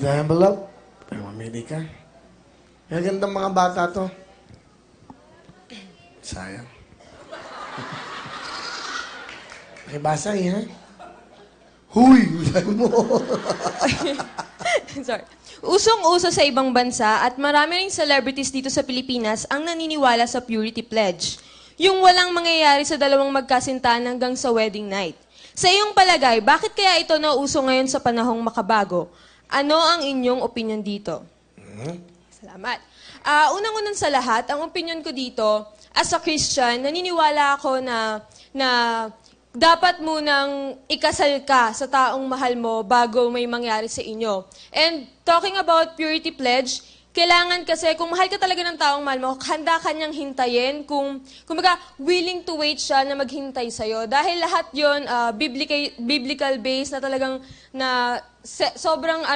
The envelope. Pero mamili ka. Magandang mga bata to. Sayang. Pakibasa ha? Huy! Sabi mo. Sorry. Usong-uso sa ibang bansa at marami ring celebrities dito sa Pilipinas ang naniniwala sa Purity Pledge. Yung walang mangyayari sa dalawang magkasintahan hanggang sa wedding night. Sa iyong palagay, bakit kaya ito nauso ngayon sa panahong makabago? Ano ang inyong opinion dito? Salamat. Unang-unang sa lahat, ang opinion ko dito, as a Christian, naniniwala ako na dapat munang ikasal ka sa taong mahal mo bago may mangyari sa inyo. And talking about Purity Pledge, kailangan kasi, kung mahal ka talaga ng taong mahal mo, handa ka niyang hintayin, kumbaga, willing to wait siya na maghintay sa'yo. Dahil lahat yon biblical based na talagang, sobrang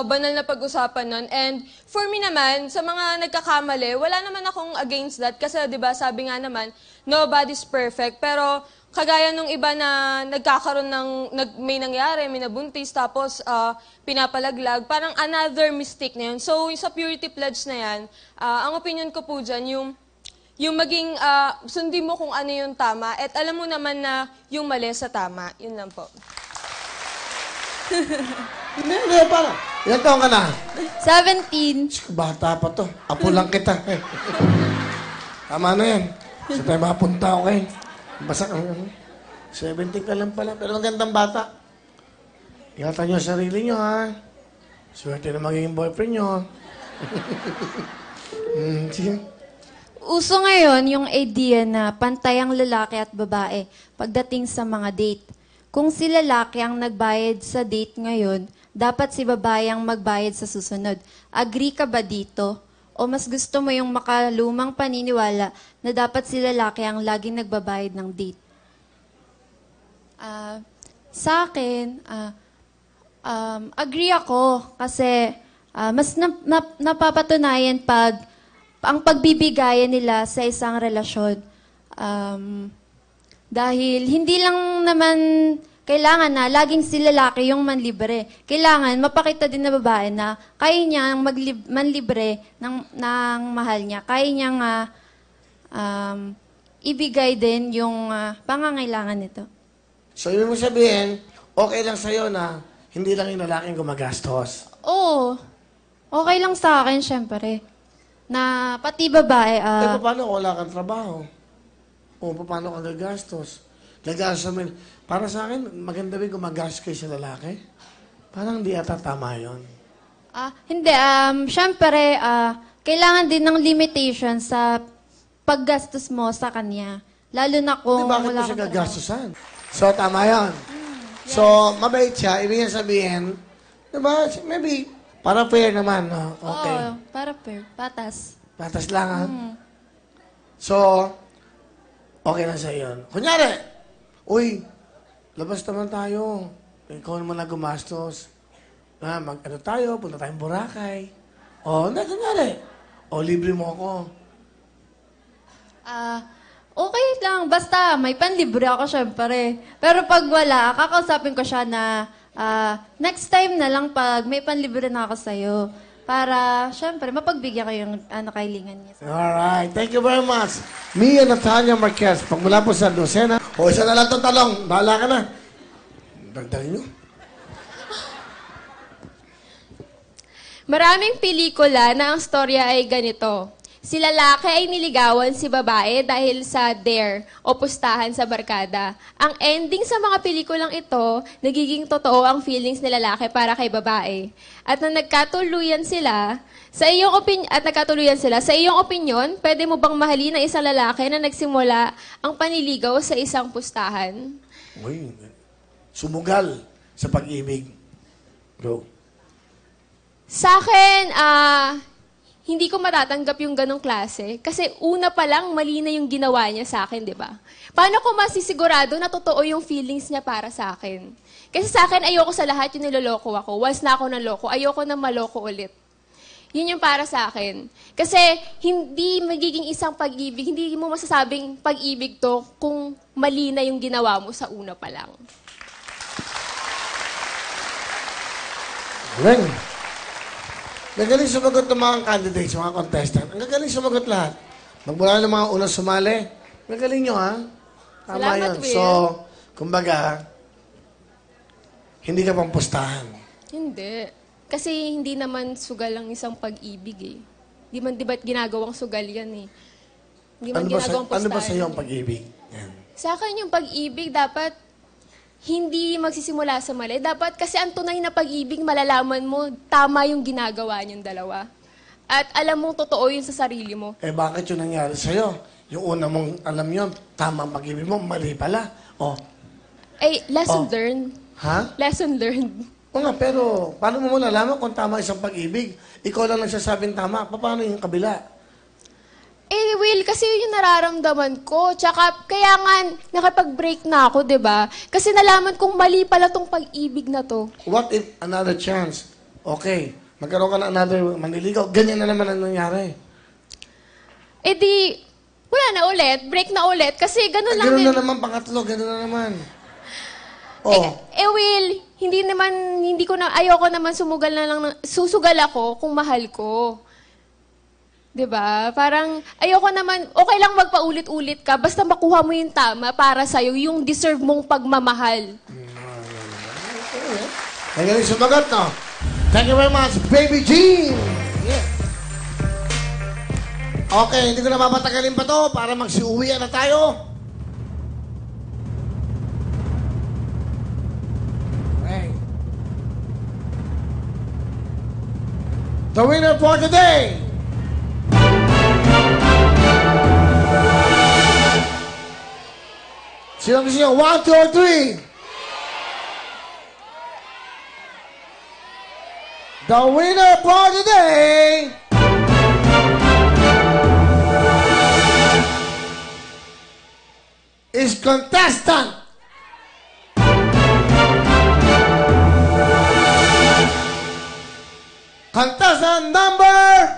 banal na pag-usapan nun. And for me naman, sa mga nagkakamali, wala naman akong against that. Kasi, di ba, sabi nga naman, nobody's perfect. Pero, kagaya nung iba na nagkakaroon ng, may nangyari, may nabuntis, tapos pinapalaglag, parang another mistake na yun. So, sa Purity Pledge na yan, ang opinion ko po dyan, yung maging, sundin mo kung ano yung tama, at alam mo naman na yung mali sa tama. Yun lang po. Hindi, para. Ilan taon ka na? 17. Bata pa to. Apo lang kita. Tama na yan. Sa tayo mapunta ako kayo. Basta 17 ka lang pala. Pero magandang bata. Ingatan nyo ang sarili nyo, ha? Swerte na magiging boyfriend nyo. Sige. Uso ngayon yung idea na pantay ang lalaki at babae pagdating sa mga date. Kung si lalaki ang nagbayad sa date ngayon, dapat si babae ang magbayad sa susunod. Agree ka ba dito? O mas gusto mo yung makalumang paniniwala na dapat si lalaki ang laging nagbabayad ng date? Sa akin, agree ako kasi mas napapatunayan pag ang pagbibigayan nila sa isang relasyon. Dahil hindi lang naman kailangan na laging si lalaki yung manlibre. Kailangan mapakita din na babae na kaya niyang manlibre ng mahal niya. Kaya niyang ibigay din yung pangangailangan nito. So, ibig mo sabihin, okay lang sa'yo na hindi lang yung lalaking gumagastos. Oo. Okay lang sa akin, syempre. Na pati babae... paano kung wala kang trabaho? O paano ka gagastos? Gagastos mo. Para sa akin, maganda rin kung magastos kayo sa lalaki. Parang hindi ata tama yun. Hindi. Syempre, kailangan din ng limitation sa paggastos mo sa kanya. Lalo na kung bakit mo wala siya kang gagastusan? So, tama yun. yes. So, mabait siya. Ibig sabihin, diba, maybe, para fair naman. No? Okay. Oo, para fair. Patas. Patas lang, ha? So, okay lang sa yun. Kunyari, uy, labas naman tayo. Ikaw naman na gumastos. Mag-ano tayo, punta tayong Boracay. Hindi, kunyari. Libre mo ako. Okay lang. Basta may panlibre ako, syempre. Pero pag wala, kakausapin ko siya na next time na lang pag may panlibre na ako sa'yo. Para, syempre, mapagbigyan ko yung kailangan niya. Alright. Thank you very much. Mia Natalia Marquez. Pagmula po sa Lucena. Isa na lang itong talong. Bahala ka na. Dagdagin nyo. Maraming pelikula na ang storya ay ganito. Si lalaki ay niligawan si babae dahil sa dare o pustahan sa barkada. Ang ending sa mga pelikulang ito, nagiging totoo ang feelings ni lalaki para kay babae. At na nagkatuluyan sila, sa iyong opinyon, pwede mo bang mahalin ang isang lalaki na nagsimula ang panliligaw sa isang pustahan? Uy, sumugal sa pag-ibig. Go. Sa akin, hindi ko matatanggap yung ganong klase. Kasi una pa lang, mali na yung ginawa niya sa akin, di ba? Paano ko masisigurado na totoo yung feelings niya para sa akin? Kasi sa akin, ayoko sa lahat yung niloloko ako. Once na ako naloko, ayoko na maloko ulit. Yun yung para sa akin. Kasi hindi magiging isang pag-ibig, hindi mo masasabing pag-ibig to kung mali na yung ginawa mo sa una pa lang. Galing. Gagaling sumagot ng mga candidates, mga contestant. Ang gagaling sumagot lahat. Magmula ng mga unang sumali. Gagaling nyo, ha? Tama Salamat, yun. Will. So, kumbaga, hindi ka pang pustahan. Hindi. Kasi hindi naman sugal ang isang pag-ibig eh. Di ba't ginagawang sugal yan eh. Hindi man ginagawang Ano ba pustahan. sa'yo ang pag-ibig? Yan. Sa akin yung pag-ibig dapat hindi magsisimula sa mali. Dapat kasi ang tunay na pag-ibig, malalaman mo, tama yung ginagawa niyong dalawa. At alam mong totoo yun sa sarili mo. Eh, bakit yun nangyari sa'yo? Yung una mong alam yun, tama ang pag-ibig mo, mali pala. Oh, Eh, lesson Oh. learned. ha? Lesson learned. O nga, pero paano mo malalaman kung tama isang pag-ibig? Ikaw lang nagsasabing tama. Paano yung kabila? Eh, Will, kasi yun yung nararamdaman ko. Tsaka, kaya nga, nakapag-break na ako, di ba? Kasi nalaman kong mali pala tong pag-ibig na to. What if another chance? Okay, magkaroon ka na another manliligaw. Ganyan na naman ang nangyari. Eh di, wala na ulit. Break na ulit. Kasi ganun lang Ganun din. na naman, pangatlo, ganun na naman. Oh, Will, ayoko naman sumugal na lang, susugal ako kung mahal ko. 'Di ba? Parang, ayoko naman, okay lang magpaulit-ulit ka, basta makuha mo yung tama para sa'yo, yung deserve mong pagmamahal. magaling sumagot, no? Thank you very much, Baby Jean! Yeah. Okay, hindi ko na papatagalin pa to para magsiuwian na tayo. Okay. The winner for today sino gusto nyo? 1, 2, or 3? The winner for today is contestant number